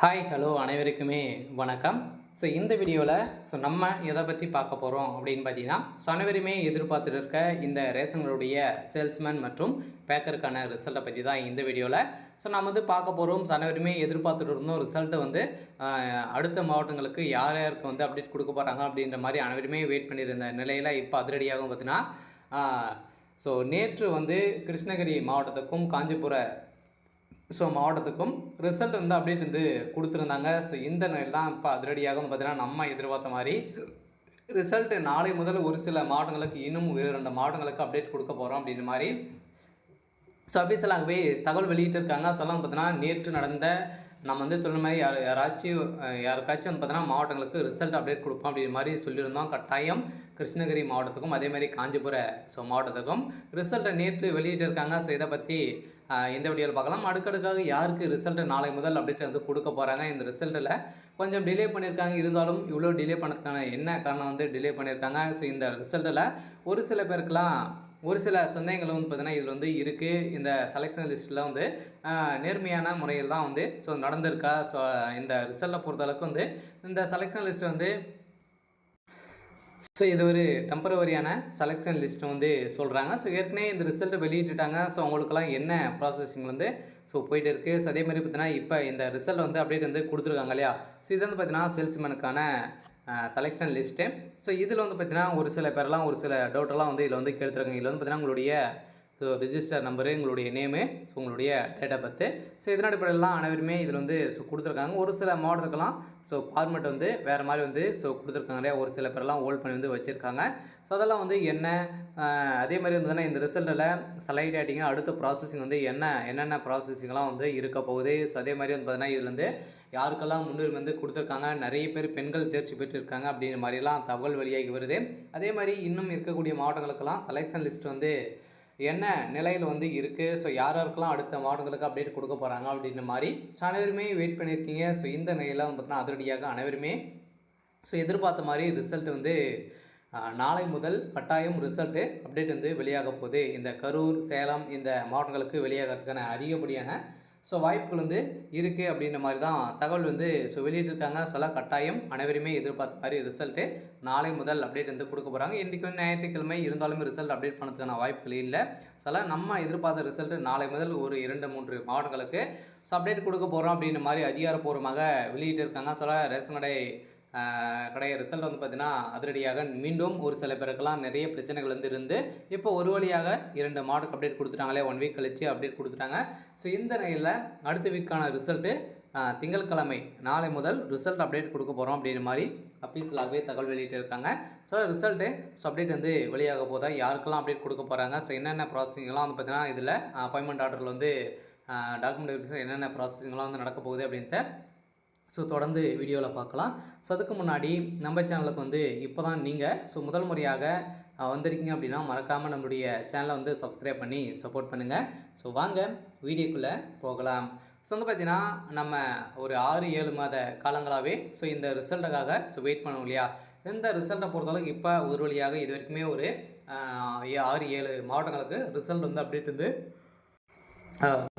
Hi hello அனைவருக்குமே வணக்கம். இந்த வீடியோவில் நம்ம எதை பற்றி பார்க்க போகிறோம் அப்படின்னு பார்த்தீங்கன்னா, அனைவருமே எதிர்பார்த்துட்டு இருக்க இந்த ரேஷன்களுடைய சேல்ஸ்மேன் மற்றும் பேக்கருக்கான ரிசல்ட்டை பற்றி தான் இந்த வீடியோவில் நம்ம வந்து பார்க்க போகிறோம். அனைவருமே எதிர்பார்த்துட்டு இருந்தோம் ரிசல்ட்டை வந்து அடுத்த மாவட்டங்களுக்கு யார் யாருக்கு வந்து அப்டேட் கொடுக்க போகிறாங்க அப்படின்ற மாதிரி அனைவருமே வெயிட் பண்ணியிருந்த நிலையில் இப்போ அதிரடியாகவும் பார்த்தீங்கன்னா நேற்று வந்து கிருஷ்ணகிரி மாவட்டத்துக்கும் காஞ்சிபுர மாவட்டத்துக்கும் ரிசல்ட் வந்து அப்டேட் வந்து கொடுத்துருந்தாங்க. இந்த நிலையில் தான் இப்போ அதிரடியாகவும் பார்த்தீங்கன்னா நம்ம எதிர்பார்த்த மாதிரி ரிசல்ட் நாளை முதல் ஒரு சில மாவட்டங்களுக்கு இன்னும் 2 மாவட்டங்களுக்கு அப்டேட் கொடுக்க போகிறோம் அப்படின்ற மாதிரி அபிஷியலாகவே தகவல் வெளியிட்டிருக்காங்க. சொல்லலாம் பார்த்தீங்கன்னா நேற்று நடந்த நம்ம வந்து சொல்கிற மாதிரி யாருக்காச்சும் வந்து பார்த்தீங்கன்னா மாவட்டங்களுக்கு ரிசல்ட் அப்டேட் கொடுப்போம் அப்படின்ற மாதிரி சொல்லியிருந்தோம். கட்டாயம் கிருஷ்ணகிரி மாவட்டத்துக்கும் அதே மாதிரி காஞ்சிபுர மாவட்டத்துக்கும் ரிசல்ட்டை நேற்று வெளியிட்டிருக்காங்க. இதை பற்றி இந்த வீடியோவில் பார்க்கலாம். அடுக்கடுக்காக யாருக்கு ரிசல்ட்டு நாளை முதல் அப்டேட் வந்து கொடுக்க போகிறாங்க. இந்த ரிசல்ட்டில் கொஞ்சம் டிலே பண்ணியிருக்காங்க. இருந்தாலும் இவ்வளோ டிலே பண்ணதுக்கான என்ன காரணம் வந்து டிலே பண்ணியிருக்காங்க. இந்த ரிசல்ட்டில் ஒரு சில பேருக்கெல்லாம் ஒரு சில சந்தேகங்கள் வந்து பார்த்தீங்கன்னா இதில் வந்து இருக்குது. இந்த செலெக்ஷன் லிஸ்ட்டில் வந்து நேர்மையான முறையில் தான் வந்து நடந்திருக்கா. இந்த ரிசல்ட்டை பொறுத்தளவுக்கு வந்து இந்த செலெக்ஷன் லிஸ்ட்டை வந்து இது ஒரு டெம்பரவரியான செலெக்ஷன் லிஸ்ட்டு வந்து சொல்கிறாங்க. ஏற்கனவே இந்த ரிசல்ட்டை வெளியிட்டுட்டாங்க. அவங்களுக்கெல்லாம் என்ன ப்ராசஸிங் வந்து போயிட்டு இருக்குது. அதே மாதிரி பார்த்தீங்கன்னா இப்போ இந்த ரிசல்ட் வந்து அப்டேட் வந்து கொடுத்துருக்காங்க இல்லையா. இது வந்து பார்த்தீங்கன்னா சேல்ஸ்மேனுக்கான செலெக்ஷன் லிஸ்ட்டு. இதில் வந்து பார்த்தீங்கன்னா ஒரு சில பேரெல்லாம் ஒரு சில டவுட்டெல்லாம் வந்து இதில் வந்து கேட்டுருக்காங்க. இதில் வந்து பார்த்தீங்கன்னா உங்களுடைய ரிஜிஸ்டர் நம்பரு, உங்களுடைய நேமு, உங்களுடைய டேட் ஆஃப் பர்த்து. இதன் அடிப்படையில் தான் அனைவருமே இதில் வந்து கொடுத்துருக்காங்க. ஒரு சில மாவட்டத்துக்கெல்லாம் ஃபார்மெட் வந்து வேறு மாதிரி வந்து கொடுத்துருக்காங்க இல்லையா. ஒரு சில பேரெல்லாம் ஹோல்ட் பண்ணி வந்து வச்சுருக்காங்க. அதெல்லாம் வந்து என்ன அதே மாதிரி வந்து இந்த ரிசல்ட்டில் செலக்ட் ஆகிட்டிங்க அடுத்த ப்ராசஸிங் வந்து என்னென்ன ப்ராசஸிங்லாம் வந்து இருக்க போகுது. அதே மாதிரி வந்து பார்த்தீங்கன்னா இதில் வந்து யாருக்கெல்லாம் முன்னுரிமை வந்து கொடுத்துருக்காங்க, நிறைய பேர் பெண்கள் தேர்ச்சி பெற்றிருக்காங்க அப்படின்ற மாதிரிலாம் தகவல் வெளியாகி வருது. அதே மாதிரி இன்னும் இருக்கக்கூடிய மாவட்டங்களுக்கெல்லாம் செலெக்ஷன் லிஸ்ட் வந்து என்ன நிலையில் வந்து இருக்குது. யார் யாருக்கெல்லாம் அடுத்த மாவட்டங்களுக்கு அப்டேட் கொடுக்க போகிறாங்க அப்படின்ற மாதிரி அனைவருமே வெயிட் பண்ணியிருக்கீங்க. இந்த நிலையில் வந்து பார்த்தீங்கன்னா அதிரடியாக அனைவருமே எதிர்பார்த்த மாதிரி ரிசல்ட் வந்து நாளை முதல் கட்டாயம் ரிசல்ட்டு அப்டேட் வந்து வெளியாக போகுது. இந்த கரூர், சேலம் இந்த மாவட்டங்களுக்கு வெளியாகிறதுக்கான அதிகப்படியான வாய்ப்புகள் வந்து இருக்குது அப்படின்ற மாதிரி தான் தகவல் வந்து வெளியிட்டிருக்காங்க. கட்டாயம் அனைவருமே எதிர்பார்த்த மாதிரி ரிசல்ட்டு நாளை முதல் அப்டேட் வந்து கொடுக்க போகிறாங்க. இன்றைக்கு வந்து ஞாயிற்றுக்கிழமை இருந்தாலும் ரிசல்ட் அப்டேட் பண்ணதுக்கான வாய்ப்புகள் இல்லை. நம்ம எதிர்பார்த்த ரிசல்ட்டு நாளை முதல் ஒரு 2-3 மாவட்டங்களுக்கு அப்டேட் கொடுக்க போகிறோம் அப்படின்ற மாதிரி அதிகாரப்பூர்வமாக வெளியிட்டிருக்காங்க. ரேஷன் கடை ரிசல்ட் வந்து பார்த்தீங்கன்னா அதிரடியாக மீண்டும் ஒரு சில பேருக்கெல்லாம் நிறைய பிரச்சனைகள் வந்து இருந்து இப்போ ஒரு வழியாக 2 மாவட்டம் அப்டேட் கொடுத்துட்டாங்களே. 1 வீக் கழிச்சு அப்டேட் கொடுத்துட்டாங்க. இந்த நிலையில் அடுத்த வீக்கான ரிசல்ட்டு திங்கட்கிழமை நாளை முதல் ரிசல்ட் அப்டேட் கொடுக்க போகிறோம் அப்படின்ற மாதிரி அஃபீஷியலாகவே தகவல் வெளியிட்டு இருக்காங்க. ரிசல்ட்டு அப்டேட் வந்து வெளியாக போதா, யாருக்கெல்லாம் அப்டேட் கொடுக்க போகிறாங்க, என்னென்ன ப்ராசஸிங்லாம் வந்து பார்த்தீங்கன்னா இதில் அப்பாயின்மெண்ட் ஆர்டரில் வந்து டாக்குமெண்ட் வெரிஃபிகேஷன் என்னென்ன ப்ராசஸிங்லாம் வந்து நடக்க போகுது அப்படின்ட்டு தொடர்ந்து வீடியோவில் பார்க்கலாம். அதுக்கு முன்னாடி நம்ம சேனலுக்கு வந்து இப்போ தான் நீங்கள் முதல் முறையாக வந்திருக்கீங்க அப்படின்னா மறக்காமல் நம்மளுடைய சேனலை வந்து சப்ஸ்கிரைப் பண்ணி சப்போர்ட் பண்ணுங்கள். வாங்க வீடியோக்குள்ளே போகலாம். வந்து பார்த்தீங்கன்னா நம்ம ஒரு 6-7 மாத காலங்களாகவே இந்த ரிசல்ட்டுக்காக வெயிட் பண்ணோம் இல்லையா. இந்த ரிசல்ட்டை பொறுத்தளவுக்கு இப்போ ஒரு வழியாக இது வரைக்குமே ஒரு 6-7 மாவட்டங்களுக்கு ரிசல்ட் வந்து அப்டேட் வந்து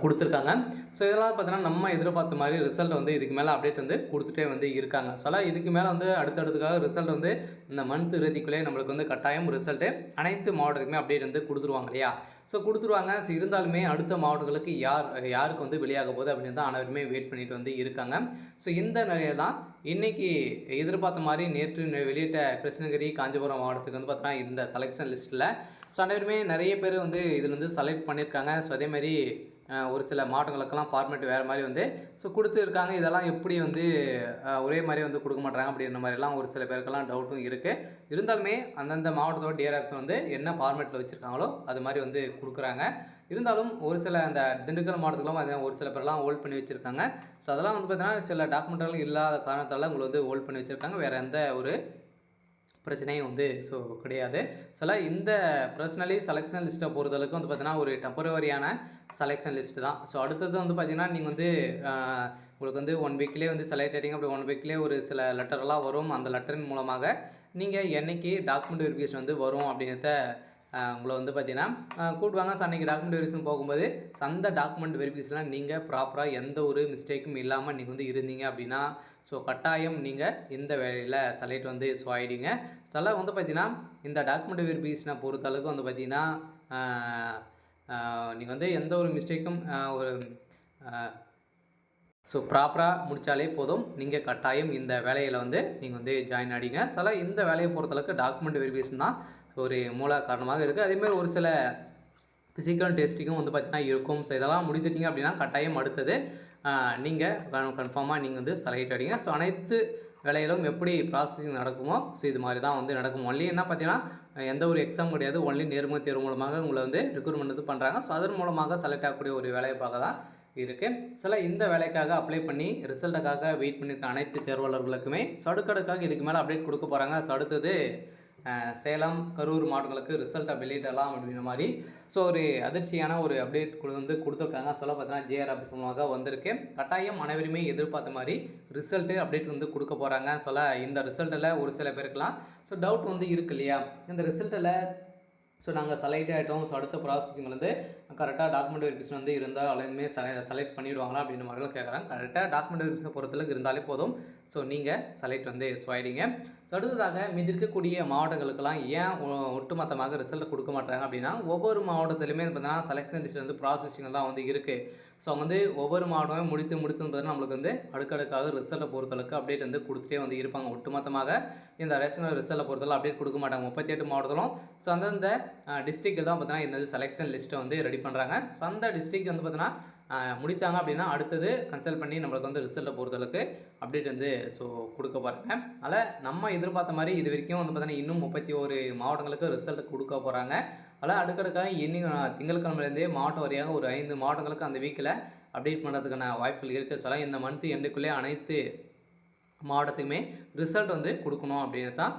கொடுத்துருக்காங்க. இதெல்லாம் பார்த்தீங்கன்னா நம்ம எதிர்பார்த்த மாதிரி ரிசல்ட் வந்து இதுக்கு மேலே அப்டேட் வந்து கொடுத்துட்டே வந்து இருக்காங்க. இதுக்கு மேலே வந்து அடுத்தடுத்துக்காக ரிசல்ட் வந்து இந்த மந்த் இறுதிக்குள்ளே நம்மளுக்கு வந்து கட்டாயம் ரிசல்ட்டு அனைத்து மாவட்டத்துக்குமே அப்டேட் வந்து கொடுத்துருவாங்க இல்லையா. கொடுத்துருவாங்க. இருந்தாலுமே அடுத்த மாவட்டங்களுக்கு யாருக்கு வந்து வெளியாக போகுது அப்படின்னு தான் அனைவருமே வெயிட் பண்ணிட்டு வந்து இருக்காங்க. இந்த நிலையில் தான் இன்றைக்கி எதிர்பார்த்த மாதிரி நேற்று வெளியிட்ட கிருஷ்ணகிரி, காஞ்சிபுரம் மாவட்டத்துக்கு வந்து பார்த்தீங்கன்னா இந்த செலெக்ஷன் லிஸ்ட்டில் அனைவருமே நிறைய பேர் வந்து இதில் வந்து செலக்ட் பண்ணியிருக்காங்க. அதேமாதிரி ஒரு சில மாவட்டங்களுக்கெல்லாம் ஃபார்மேட் வேறு மாதிரி வந்து கொடுத்துருக்காங்க. இதெல்லாம் எப்படி வந்து ஒரே மாதிரி வந்து கொடுக்க மாட்டாங்க அப்படின்ற மாதிரிலாம் ஒரு சில பேருக்கெல்லாம் டவுட்டும் இருக்குது. இருந்தாலுமே அந்தந்த மாவட்டத்தோட டிஆர்எக்ஸ் வந்து என்ன ஃபார்மேட்டில் வச்சுருக்காங்களோ அது மாதிரி வந்து கொடுக்குறாங்க. இருந்தாலும் ஒரு சில அந்த திண்டுக்கல் மாவட்டத்துலாம் ஒரு சில பேர்லாம் ஹோல்ட் பண்ணி வச்சுருக்காங்க. அதெல்லாம் வந்து பார்த்தீங்கன்னா சில டாக்குமெண்ட்லாம் இல்லாத காரணத்தால் உங்களை வந்து ஹோல்ட் பண்ணி வச்சுருக்காங்க. வேறு எந்த ஒரு பிரச்சனையும் வந்து கிடையாது. இந்த பர்சனலி செலெக்ஷன் லிஸ்ட்டை பொறுத்தளவுக்கு வந்து பார்த்தீங்கன்னா ஒரு டெம்பரவரியான செலெக்ஷன் லிஸ்ட்டு தான். அடுத்தது வந்து பார்த்தீங்கன்னா நீங்கள் வந்து உங்களுக்கு வந்து 1 வீக்லேயே வந்து செலக்ட் ஆகிட்டிங்க. அப்படி 1 வீக்லேயே ஒரு சில லெட்டர்லாம் வரும். அந்த லெட்டரின் மூலமாக நீங்கள் என்றைக்கு டாக்குமெண்ட் வெரிஃபிகேஷன் வந்து வரும் அப்படிங்கிறத உங்களை வந்து பார்த்தீங்கன்னா கூப்பிடுவாங்க. ஸோ அன்றைக்கி டாக்குமெண்ட் வெரிஃபிகேஷன் போகும்போது அந்த டாக்குமெண்ட் வெரிஃபிகேஷனில் நீங்கள் ப்ராப்பராக எந்த ஒரு மிஸ்டேக்கும் இல்லாமல் நீங்கள் வந்து இருந்தீங்க அப்படின்னா ஸோ கட்டாயம் நீங்கள் இந்த வேலையில் செலக்ட் வந்து ஸோ ஆகிடுங்க. சில வந்து பார்த்தீங்கன்னா இந்த டாக்குமெண்ட் வெரிஃபிகேஷனை பொறுத்தளவுக்கு வந்து பார்த்தீங்கன்னா நீங்கள் வந்து எந்த ஒரு மிஸ்டேக்கும் ஒரு ஸோ ப்ராப்பராக முடித்தாலே போதும், நீங்கள் கட்டாயம் இந்த வேலையில் வந்து நீங்கள் வந்து ஜாயின் ஆகிடுங்க. சில இந்த வேலையை பொறுத்தளவுக்கு டாக்குமெண்ட் வெரிஃபிகேஷன் தான் ஒரு மூல காரணமாக இருக்குது. அதேமாதிரி ஒரு சில ஃபிசிக்கல் டெஸ்டிங்கும் வந்து பார்த்திங்கன்னா இருக்கும். ஸோ இதெல்லாம் முடித்துட்டிங்க அப்படின்னா கட்டாயம் அடுத்தது நீங்கள் கன்ஃபார்மாக நீங்கள் வந்து செலக்ட் ஆகிடுங்க. ஸோ அனைத்து வேலையிலும் எப்படி ப்ராசஸிங் நடக்குமோ ஸோ இது மாதிரி தான் வந்து நடக்கும். ஒன்லி என்ன பார்த்தீங்கன்னா எந்த ஒரு எக்ஸாம் கிடையாது. ஒன்லி நேர்முக தேர்வு மூலமாக உங்களை வந்து ரெக்ரூட்மெண்ட் வந்து பண்ணுறாங்க. ஸோ அதன் மூலமாக செலக்ட் ஆகக்கூடிய ஒரு வேலையை பார்க்க தான் இருக்குது. சில இந்த வேலைக்காக அப்ளை பண்ணி ரிசல்ட்டுக்காக வெயிட் பண்ணியிருக்க அனைத்து தேர்வாளர்களுக்குமே ஸோ அடுக்கடுக்காக இதுக்கு மேலே அப்டேட் கொடுக்க போகிறாங்க. ஸோ அடுத்தது சேலம், கரூர் மாவட்டங்களுக்கு ரிசல்ட்டை வெளியிடலாம் அப்படின்ற மாதிரி ஸோ ஒரு அதிர்ச்சியான ஒரு அப்டேட் வந்து கொடுத்துருக்காங்க. சொல்ல பார்த்தீங்கன்னா ஜேஆர் ஆஃபீஸ் மூலமாக வந்திருக்கு. கட்டாயம் அனைவருமே எதிர்பார்த்த மாதிரி ரிசல்ட்டு அப்டேட் வந்து கொடுக்க போகிறாங்க. சொல்ல இந்த ரிசல்ட்டில் ஒரு சில பேருக்குலாம் ஸோ டவுட் வந்து இருக்கு இல்லையா, இந்த ரிசல்ட்டில் ஸோ நாங்கள் செலக்ட் ஆகிட்டோம். ஸோ அடுத்த ப்ராசஸிங் வந்து கரெக்டாக டாக்குமெண்ட் வெரிஃபிகேஷன் வந்து இருந்தால் எல்லாருமே செலக்ட் பண்ணிவிடுவாங்களா அப்படின்ற மாதிரிலாம் கேட்குறாங்க. கரெக்டாக டாக்குமெண்ட் வெரிஃபிகேஷன் பொறுத்தளவுக்கு இருந்தாலே போதும், ஸோ நீங்கள் செலக்ட் வந்து ஸோ ஆகிடுங்க. ஸோ அடுத்ததாக மீதி இருக்கக்கூடிய மாவட்டங்களுக்கெல்லாம் ஏன் ஒட்டுமொத்தமாக ரிசல்ட் கொடுக்க மாட்டாங்க அப்படின்னா ஒவ்வொரு மாவட்டத்திலுமே பார்த்தீங்கன்னா செலெக்ஷன் லிஸ்ட் வந்து ப்ராசஸிங் தான் வந்து இருக்குது. ஸோ வந்து ஒவ்வொரு மாவட்டமே முடித்து பார்த்தீங்கன்னா நம்மளுக்கு வந்து அடுக்கடுக்காக ரிசல்ட்டை பொறுத்தளவுக்கு அப்டேட் வந்து கொடுத்துட்டே வந்து இருப்பாங்க. ஒட்டுமொத்தமாக இந்த ரேஷனல் ரிசல்ட்டை பொறுத்தளவு அப்டேட் கொடுக்க மாட்டாங்க 38 மாவட்டத்திலும். ஸோ அந்தந்த டிஸ்ட்ரிக்டில் தான் பார்த்தீங்கன்னா இந்த செலெக்ஷன் லிஸ்ட்டை வந்து ரெடி பண்ணுறாங்க. ஸோ அந்த டிஸ்ட்ரிக்ட் வந்து பார்த்தீங்கன்னா முடித்தாங்க அப்படின்னா அடுத்தது கன்சல்ட் பண்ணி நம்மளுக்கு வந்து ரிசல்ட்டை பொறுத்தளவுக்கு அப்டேட் வந்து ஸோ கொடுக்க போகிறாங்க. அதில் நம்ம எதிர்பார்த்த மாதிரி இது வரைக்கும் வந்து பார்த்தீங்கன்னா இன்னும் 31 மாவட்டங்களுக்கு ரிசல்ட் கொடுக்க போகிறாங்க. அதில் அடுக்கடுக்காக திங்கட்கிழமையிலேருந்தே மாவட்ட வாரியாக ஒரு 5 மாவட்டங்களுக்கு அந்த வீக்கில் அப்டேட் பண்ணுறதுக்கான வாய்ப்புகள் இருக்குது. சொல்ல இந்த மந்த் எண்டுக்குள்ளே அனைத்து மாவட்டத்துக்குமே ரிசல்ட் வந்து கொடுக்கணும் அப்படின்னு தான்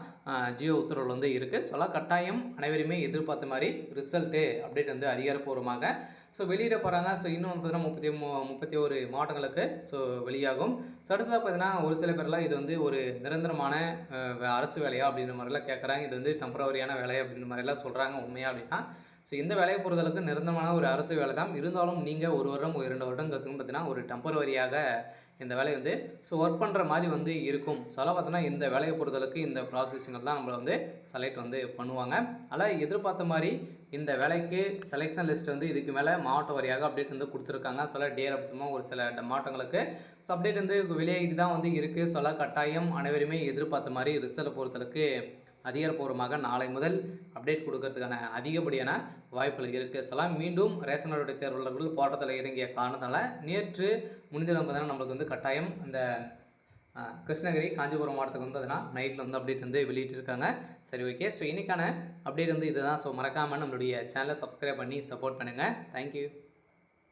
ஜியோ உத்தரவில் வந்து இருக்குது. சொல்ல கட்டாயம் அனைவருமே எதிர்பார்த்த மாதிரி ரிசல்ட்டு அப்டேட் வந்து அதிகாரப்பூர்வமாக ஸோ வெளியிட போகிறாங்க. ஸோ இன்னும் பார்த்தீங்கன்னா 31 மாவட்டங்களுக்கு ஸோ வெளியாகும். ஸோ அடுத்ததாக பார்த்தீங்கன்னா ஒரு சில பேர்லாம் இது வந்து ஒரு நிரந்தரமான அரசு வேலையா அப்படின்ற மாதிரிலாம் கேட்குறாங்க. இது வந்து டெம்பரவரியான வேலை அப்படின்ற மாதிரிலாம் சொல்கிறாங்க. உண்மையாக அப்படின்னா ஸோ இந்த வேலையை பொறுத்தளவுக்கு நிரந்தரமான ஒரு அரசு வேலை தான். இருந்தாலும் நீங்கள் 1 வருடம் 2 வருடங்கிறதுக்கு பார்த்தீங்கன்னா ஒரு டெம்பரவரியாக இந்த வேலையை வந்து ஸோ ஒர்க் பண்ணுற மாதிரி வந்து இருக்கும். சொல்ல பார்த்தோன்னா இந்த வேலையை பொறுத்தளவுக்கு இந்த ப்ராசஸிங்கில் தான் நம்மளை வந்து செலக்ட் வந்து பண்ணுவாங்க. அதில் எதிர்பார்த்த மாதிரி இந்த வேலைக்கு செலெக்ஷன் லிஸ்ட் வந்து இதுக்கு மேலே மாவட்ட வாரியாக அப்டேட் வந்து கொடுத்துருக்காங்க. சில டிஆர் அப்சமாக ஒரு சில மாவட்டங்களுக்கு ஸோ அப்டேட் வந்து வெளியாகிட்டு தான் வந்து இருக்குது. சொல்ல கட்டாயம் அனைவருமே எதிர்பார்த்த மாதிரி ரிசல்ட்டை பொறுத்தளவுக்கு அதிகாரப்பூர்வமாக நாளை முதல் அப்டேட் கொடுக்கறதுக்கான அதிகப்படியான வாய்ப்புகள் இருக்குது. சொல்லலாம் மீண்டும் ரேஷன் கார்டு தேர்வாளர்கள் போராட்டத்தில் இறங்கிய காரணத்தால் நேற்று முன்தினம் பார்த்தீங்கன்னா நம்மளுக்கு வந்து கட்டாயம் இந்த கிருஷ்ணகிரி, காஞ்சிபுரம் மாவட்டத்துக்கு வந்து பார்த்தீங்கன்னா நைட்டில் வந்து அப்டேட் வந்து வெளியிட்டிருக்காங்க. சரி, ஓகே. ஸோ இன்றைக்கான அப்டேட் வந்து இதுதான். ஸோ மறக்காமல் நம்மளுடைய சேனலை சப்ஸ்கிரைப் பண்ணி சப்போர்ட் பண்ணுங்கள். தேங்க்யூ.